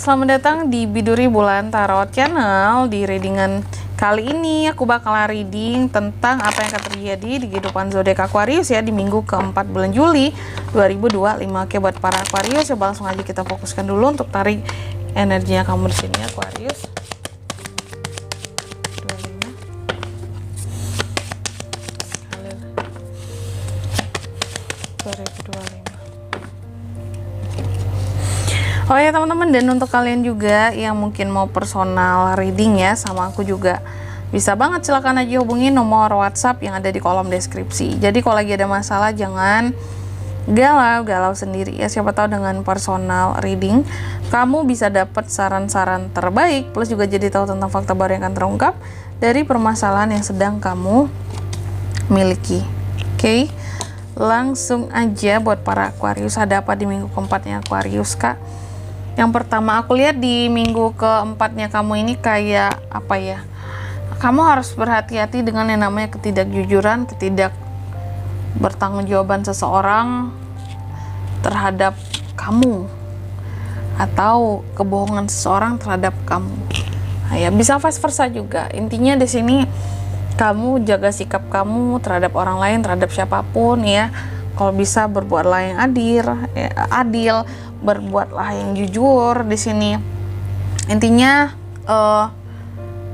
selamat datang di Biduri Bulan Tarot Channel. Di readingan kali ini aku bakal reading tentang apa yang akan terjadi di kehidupan zodiak Aquarius ya di minggu keempat bulan Juli 2025. Oke, buat para Aquarius, coba langsung aja kita fokuskan dulu untuk tarik energinya kamu di sini Aquarius. 2025. Oh ya teman-teman, dan untuk kalian juga yang mungkin mau personal reading ya sama aku juga, bisa banget, silakan aja hubungi nomor WhatsApp yang ada di kolom deskripsi. Jadi kalau lagi ada masalah jangan galau sendiri ya, siapa tahu dengan personal reading kamu bisa dapat saran-saran terbaik, plus juga jadi tahu tentang fakta baru yang akan terungkap dari permasalahan yang sedang kamu miliki. Oke, langsung aja buat para Aquarius, ada apa di minggu keempatnya Aquarius kak? Yang pertama aku lihat di minggu keempatnya kamu ini kayak apa ya, kamu harus berhati-hati dengan yang namanya ketidakjujuran, bertanggungjawaban seseorang terhadap kamu, atau kebohongan seseorang terhadap kamu. Nah, ya bisa vice versa juga. Intinya di sini kamu jaga sikap kamu terhadap orang lain, terhadap siapapun ya. Kalau bisa berbuatlah yang adil, berbuatlah yang jujur di sini. Intinya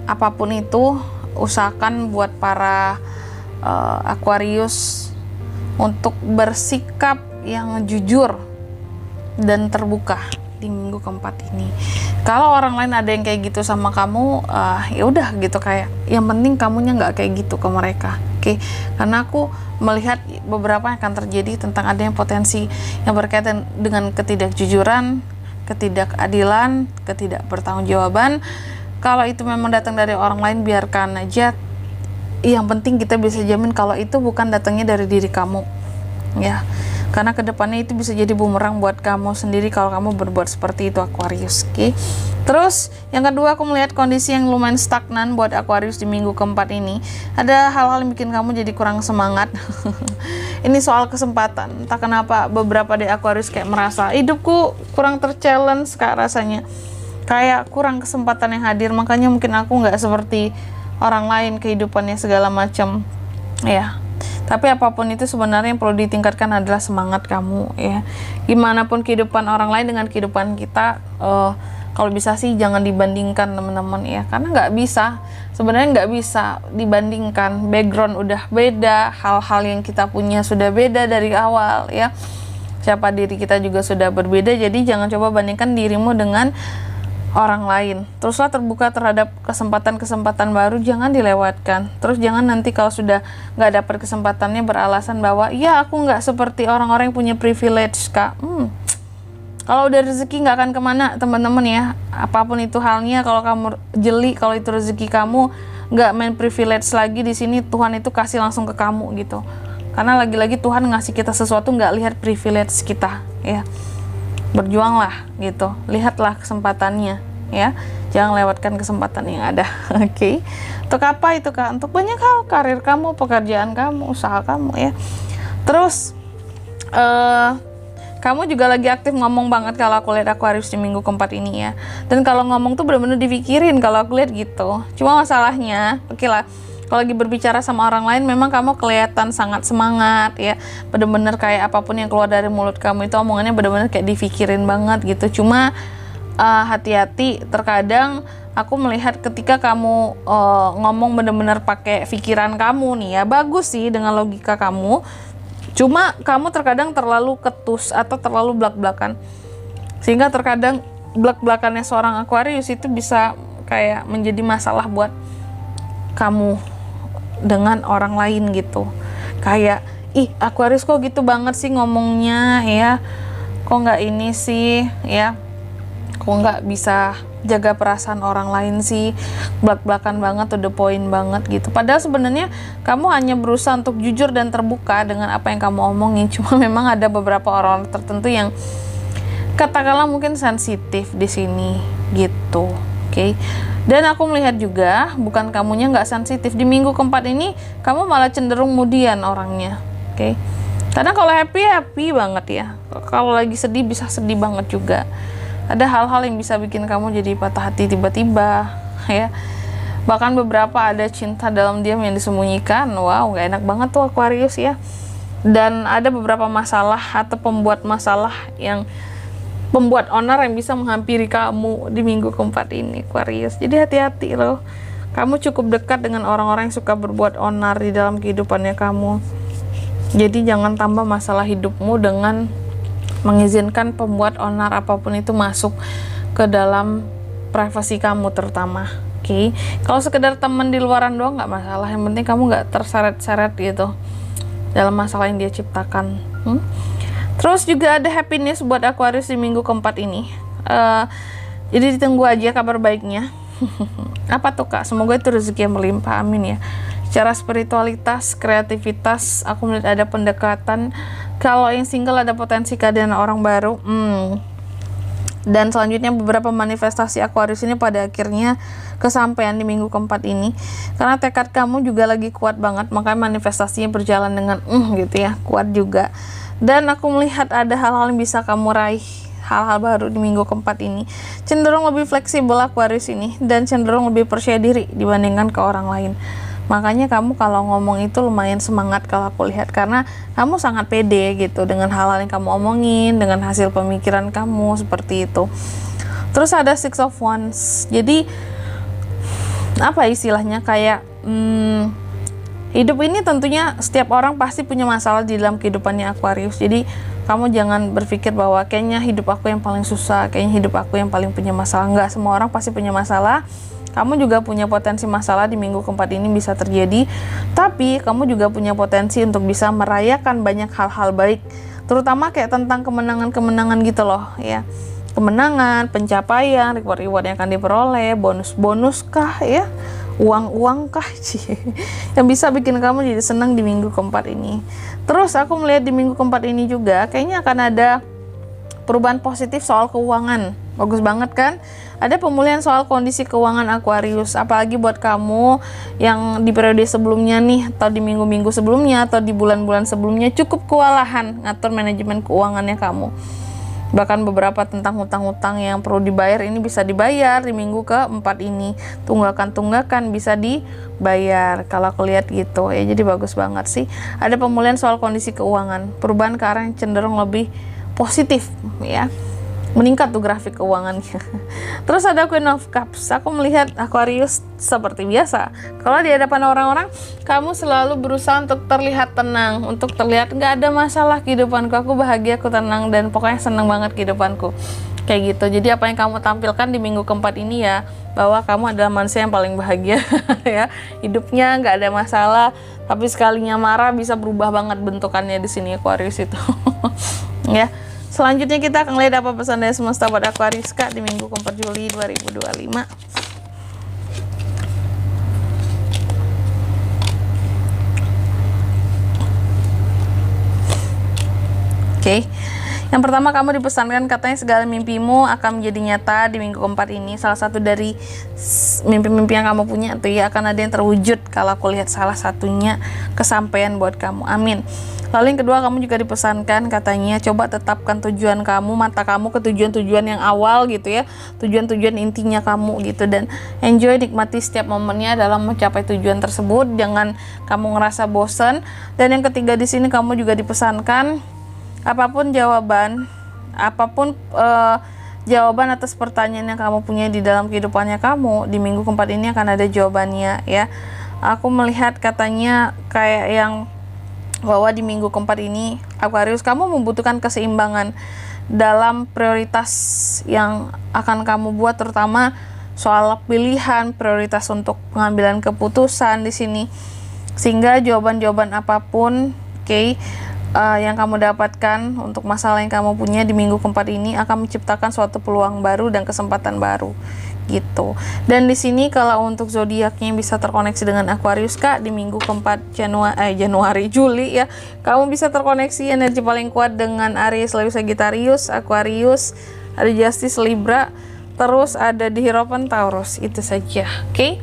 apapun itu usahakan buat para Aquarius untuk bersikap yang jujur dan terbuka di minggu keempat ini. Kalau orang lain ada yang kayak gitu sama kamu, ya udah gitu, kayak yang penting kamunya nggak kayak gitu ke mereka. Oke, karena aku melihat beberapa yang akan terjadi tentang adanya potensi yang berkaitan dengan ketidakjujuran, ketidakadilan, ketidakbertanggungjawaban. Kalau itu memang datang dari orang lain, biarkan aja. Yang penting kita bisa jamin kalau itu bukan datangnya dari diri kamu ya, karena kedepannya itu bisa jadi bumerang buat kamu sendiri kalau kamu berbuat seperti itu Aquarius. Oke. Terus yang kedua, aku melihat kondisi yang lumayan stagnan buat Aquarius di minggu keempat ini. Ada hal-hal yang bikin kamu jadi kurang semangat. Ini soal kesempatan. Entah kenapa beberapa dari Aquarius kayak merasa hidupku kurang terchallenge kak, rasanya kayak kurang kesempatan yang hadir, makanya mungkin aku nggak seperti orang lain kehidupannya segala macam ya. Tapi apapun itu sebenarnya yang perlu ditingkatkan adalah semangat kamu ya. Gimana pun kehidupan orang lain dengan kehidupan kita, kalau bisa sih jangan dibandingkan teman-teman ya, karena nggak bisa, sebenarnya nggak bisa dibandingkan. Background udah beda, hal-hal yang kita punya sudah beda dari awal ya, siapa diri kita juga sudah berbeda. Jadi jangan coba bandingkan dirimu dengan orang lain. Teruslah terbuka terhadap kesempatan-kesempatan baru, jangan dilewatkan. Terus jangan nanti kalau sudah nggak dapat kesempatannya beralasan bahwa ya aku nggak seperti orang-orang yang punya privilege kak. Kalau udah rezeki nggak akan kemana teman-teman ya, apapun itu halnya. Kalau kamu jeli, kalau itu rezeki kamu, nggak main privilege lagi di sini, Tuhan itu kasih langsung ke kamu gitu. Karena lagi-lagi Tuhan ngasih kita sesuatu nggak lihat privilege kita ya. Berjuanglah gitu, lihatlah kesempatannya ya, jangan lewatkan kesempatan yang ada. Oke. Untuk apa itu kak? Untuk banyak hal, karir kamu, pekerjaan kamu, usaha kamu ya. Terus kamu juga lagi aktif ngomong banget kalau aku lihat Aquarius di minggu keempat ini ya. Dan kalau ngomong tuh bener-bener dipikirin kalau aku lihat gitu. Cuma masalahnya, oke lah, kalau lagi berbicara sama orang lain memang kamu kelihatan sangat semangat ya, bener-bener kayak apapun yang keluar dari mulut kamu itu omongannya bener-bener kayak dipikirin banget gitu. Cuma hati-hati, terkadang aku melihat ketika kamu ngomong bener-bener pakai pikiran kamu nih ya, bagus sih dengan logika kamu, cuma kamu terkadang terlalu ketus atau terlalu blak-blakan, sehingga terkadang blak-blakannya seorang Aquarius itu bisa kayak menjadi masalah buat kamu dengan orang lain gitu. Kayak ih Aquarius kok gitu banget sih ngomongnya ya, kok nggak ini sih ya, kok nggak bisa jaga perasaan orang lain sih, belak-belakan banget, to the point banget gitu. Padahal sebenarnya kamu hanya berusaha untuk jujur dan terbuka dengan apa yang kamu omongin. Cuma memang ada beberapa orang tertentu yang katakanlah mungkin sensitif di sini gitu. Oke. Dan aku melihat juga bukan kamunya nggak sensitif, di minggu keempat ini kamu malah cenderung mudian orangnya. Oke. Karena kalau happy banget ya, kalau lagi sedih bisa sedih banget juga. Ada hal-hal yang bisa bikin kamu jadi patah hati tiba-tiba, ya. Bahkan beberapa ada cinta dalam diam yang disembunyikan. Wow, gak enak banget tuh Aquarius ya. Dan ada beberapa masalah atau pembuat masalah yang pembuat onar yang bisa menghampiri kamu di minggu keempat ini Aquarius. Jadi hati-hati loh. Kamu cukup dekat dengan orang-orang yang suka berbuat onar di dalam kehidupannya kamu. Jadi jangan tambah masalah hidupmu dengan mengizinkan pembuat onar apapun itu masuk ke dalam privasi kamu terutama. Oke, kalau sekedar teman di luaran doang nggak masalah. Yang penting kamu nggak terseret-seret gitu dalam masalah yang dia ciptakan. Terus juga ada happiness buat Aquarius di minggu keempat ini. Jadi ditunggu aja kabar baiknya. Apa tuh Kak? Semoga itu rezeki yang melimpah, amin ya. Secara spiritualitas, kreativitas, aku melihat ada pendekatan. Kalau yang single ada potensi kehadiran orang baru. Dan selanjutnya beberapa manifestasi Aquarius ini pada akhirnya kesampaian di minggu keempat ini. Karena tekad kamu juga lagi kuat banget, makanya manifestasinya berjalan dengan gitu ya, kuat juga. Dan aku melihat ada hal-hal yang bisa kamu raih, hal-hal baru di minggu keempat ini. Cenderung lebih fleksibel Aquarius ini, dan cenderung lebih percaya diri dibandingkan ke orang lain. Makanya kamu kalau ngomong itu lumayan semangat kalau aku lihat, karena kamu sangat pede gitu dengan hal-hal yang kamu omongin, dengan hasil pemikiran kamu seperti itu. Terus ada Six of Wands. Jadi apa istilahnya, kayak hidup ini tentunya setiap orang pasti punya masalah di dalam kehidupannya Aquarius. Jadi kamu jangan berpikir bahwa kayaknya hidup aku yang paling susah, kayaknya hidup aku yang paling punya masalah. Enggak, semua orang pasti punya masalah. Kamu juga punya potensi masalah di minggu keempat ini bisa terjadi, tapi kamu juga punya potensi untuk bisa merayakan banyak hal-hal baik, terutama kayak tentang kemenangan-kemenangan gitu loh ya. Kemenangan, pencapaian, reward-reward yang akan diperoleh, bonus-bonus kah ya, uang-uang kah yang bisa bikin kamu jadi senang di minggu keempat ini. Terus aku melihat di minggu keempat ini juga kayaknya akan ada perubahan positif soal keuangan. Bagus banget kan? Ada pemulihan soal kondisi keuangan Aquarius, apalagi buat kamu yang di periode sebelumnya nih, atau di minggu-minggu sebelumnya, atau di bulan-bulan sebelumnya cukup kewalahan ngatur manajemen keuangannya kamu. Bahkan beberapa tentang hutang-hutang yang perlu dibayar ini bisa dibayar di minggu keempat ini. Tunggakan-tunggakan bisa dibayar kalau aku lihat gitu ya. Jadi bagus banget sih. Ada pemulihan soal kondisi keuangan, perubahan ke arah yang cenderung lebih positif ya. Meningkat tuh grafik keuangannya. Terus ada Queen of Cups. Aku melihat Aquarius seperti biasa. Kalau di hadapan orang-orang, kamu selalu berusaha untuk terlihat tenang, untuk terlihat nggak ada masalah kehidupanku, aku bahagia, aku tenang, dan pokoknya seneng banget kehidupanku. Kayak gitu. Jadi apa yang kamu tampilkan di minggu keempat ini ya, bahwa kamu adalah manusia yang paling bahagia ya. Hidupnya nggak ada masalah, tapi sekalinya marah bisa berubah banget bentukannya di sini Aquarius itu. Ya. Selanjutnya kita akan lihat apa pesan dari semesta buat Aquarius Kak di minggu keempat Juli 2025. Oke. Yang pertama, kamu dipesankan katanya segala mimpimu akan menjadi nyata di minggu keempat ini. Salah satu dari mimpi-mimpi yang kamu punya tuh ya akan ada yang terwujud. Kalau aku lihat salah satunya kesampaian buat kamu. Amin. Lalu yang kedua, kamu juga dipesankan katanya coba tetapkan tujuan kamu, mata kamu ke tujuan-tujuan yang awal gitu ya, tujuan-tujuan intinya kamu gitu, dan enjoy, nikmati setiap momennya dalam mencapai tujuan tersebut. Jangan kamu ngerasa bosan. Dan yang ketiga di sini kamu juga dipesankan apapun jawaban atas pertanyaan yang kamu punya di dalam kehidupannya kamu di minggu keempat ini akan ada jawabannya ya. Aku melihat katanya kayak yang bahwa di minggu keempat ini Aquarius kamu membutuhkan keseimbangan dalam prioritas yang akan kamu buat, terutama soal pilihan prioritas untuk pengambilan keputusan di sini, sehingga jawaban-jawaban apapun yang kamu dapatkan untuk masalah yang kamu punya di minggu keempat ini akan menciptakan suatu peluang baru dan kesempatan baru gitu. Dan di sini kalau untuk zodiaknya bisa terkoneksi dengan Aquarius Kak di minggu keempat Juli ya, kamu bisa terkoneksi energi paling kuat dengan Aries, Leo, Sagittarius, Aquarius, ada Justice, Libra, terus ada di Hierophant, Taurus. Itu saja. Oke.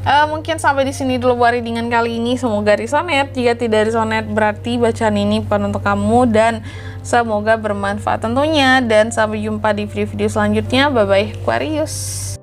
Mungkin sampai di sini dulu buat readingan kali ini. Semoga resonate. Jika tidak resonate berarti bacaan ini bukan untuk kamu, dan semoga bermanfaat tentunya. Dan sampai jumpa di video-video selanjutnya. Bye bye Aquarius.